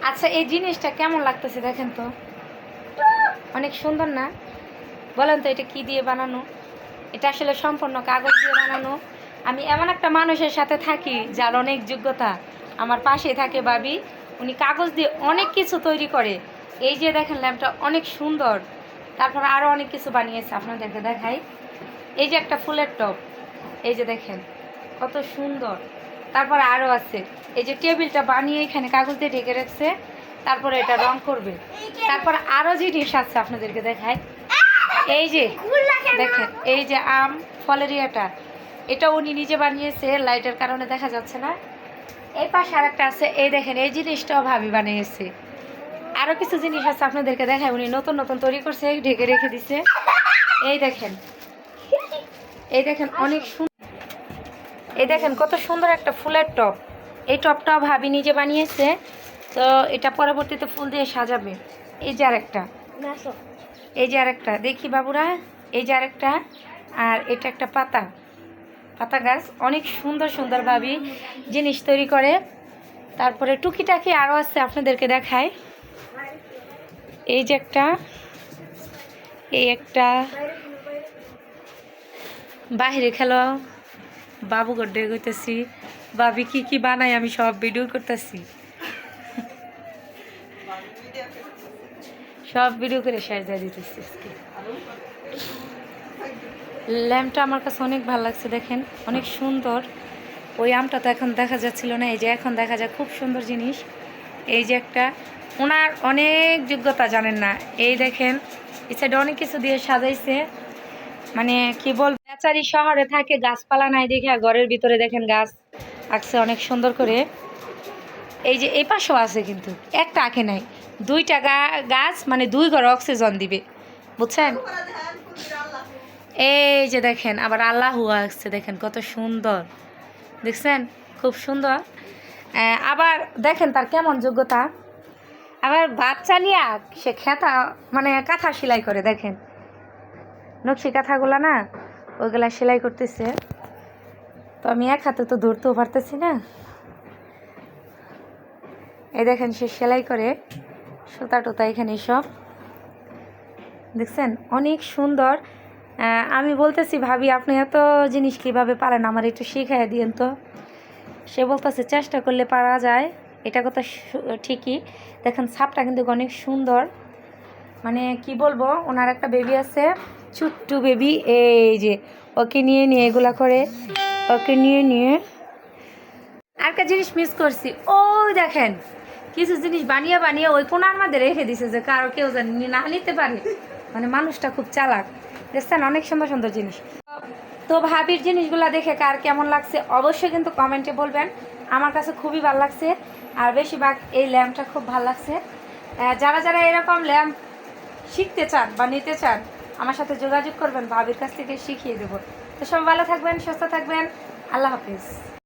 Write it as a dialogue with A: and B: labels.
A: আচ্ছা, এই জিনিসটা কেমন লাগতেছে দেখেন তো, অনেক সুন্দর না? বলেন তো এটা কি দিয়ে বানানো? এটা আসলে সম্পূর্ণ কাগজ দিয়ে বানানো। আমি এমন একটা মানুষের সাথে থাকি যার অনেক যোগ্যতা, আমার পাশে থাকে ভাবি, উনি কাগজ দিয়ে অনেক কিছু তৈরি করে। এই যে দেখেন ল্যাম্পটা অনেক সুন্দর। তারপর আরও অনেক কিছু বানিয়েছে, আপনাদেরকে দেখাই। এই যে একটা ফুলের টব, এই যে দেখেন কত সুন্দর। তারপরে আরও আছে, এই যে টেবিলটা বানিয়ে এখানে কাগজ দিয়ে ঢেকে রাখছে, তারপরে এটা রং করবে। তারপর আরও জিনিস আছে আপনাদেরকে দেখায়। এই যে দেখেন, এই যে আম ফলের ইয়েটা, এটা উনি নিজে বানিয়েছে, লাইটের কারণে দেখা যাচ্ছে না। এই পাশে আর একটা আছে, এই দেখেন এই জিনিসটাও ভাবি বানিয়েছে। আরও কিছু জিনিস আছে আপনাদেরকে দেখায়, উনি নতুন নতুন তৈরি করছে, ঢেকে রেখে দিছে। এই দেখেন, এই দেখেন অনেক সুন্দর। এই দেখেন কত সুন্দর একটা ফুলের টব। এই টবটাও ভাবি নিজে বানিয়েছে, তো এটা পরবর্তীতে ফুল দিয়ে সাজাবে। এই যে আরেকটা, এই যে আরেকটা দেখি বাবুরা, এই যে আরেকটা, আর এটা একটা পাতা পাতা গাছ। অনেক সুন্দর সুন্দর ভাবি জিনিস তৈরি করে। তারপরে টুকিটাকি আরও আছে, আপনাদেরকে দেখায়। এই যে একটা, এই একটা বাহিরে খেলো, বাবু গড্ডে করতেছি, ভাবি কি কি বানাই আমি সব ভিডিও করতেছি, সব ভিডিও করে সাজা দিতেছি আজকে। ল্যাম্পটা আমার কাছে অনেক ভালো লাগছে, দেখেন অনেক সুন্দর। ওই আমটা তো এখন দেখা যাচ্ছিল না, এই যে এখন দেখা যায়, খুব সুন্দর জিনিস। এই যে একটা, ওনার অনেক যোগ্যতা জানেন না। এই দেখেন এই সাইডে অনেক কিছু দিয়ে সাজাইছে, মানে কি বল, বেচারি শহরে থাকে, গাছপালা নাই দেখে ঘরের ভিতরে দেখেন গাছ আঁকছে অনেক সুন্দর করে। এই যে এই পাশেও আছে, কিন্তু একটা আঁকে নাই, দুইটা গাছ, মানে দুই ঘরে অক্সিজেন দিবে, বুঝছেন? এই যে দেখেন আবার আল্লাহু আসছে, দেখেন কত সুন্দর, দেখছেন খুব সুন্দর। আবার দেখেন তার কেমন যোগ্যতা। আবার বাচ্চা নিয়ে সে খেতা, মানে কাঁথা সেলাই করে, দেখেন নকশি কাঁথাগুলা না, ওইগুলা সেলাই করতেছে। তো আমি এক হাতে তো ধরতেও পারতেছি না। এই দেখেন সে সেলাই করে, সুতা টুতা এখানে সব, দেখছেন অনেক সুন্দর। আমি বলতেছি ভাবি আপনি এত জিনিস কীভাবে পারেন, আমার একটু শিখাই দিয়েন তো। সে বলতেছে চেষ্টা করলে পারা যায়, এটা কথা ঠিকই। দেখেন ছাপটা কিন্তু অনেক সুন্দর, মানে কি বলবো, ওনার একটা বেবি আছে, ছোট্ট বেবি, এই যে ওকে নিয়ে নিয়ে এগুলা করে, ওকে নিয়ে নিয়ে। আর একটা জিনিস মিস করছি, ওই দেখেন কিছু জিনিস বানিয়ে বানিয়ে ওই কোনার মধ্যে রেখে দিছে, যে কারো কেউ জানি না নিতে পারে, মানে মানুষটা খুব চালাক, দেখছেন অনেক সুন্দর সুন্দর জিনিস। তো ভাবির জিনিসগুলো দেখে কার কেমন লাগছে অবশ্যই কিন্তু কমেন্টে বলবেন। আমার কাছে খুবই ভালো লাগছে, আর বেশিরভাগ এই ল্যাম্পটা খুব ভালো লাগছে। যারা যারা এরকম ল্যাম্প শিখতে চান বা নিতে চান, আমার সাথে যোগাযোগ করবেন, ভাবির কাছ থেকে শিখিয়ে দেবো। তো সব ভালো থাকবেন, সুস্থ থাকবেন, আল্লাহ হাফিজ।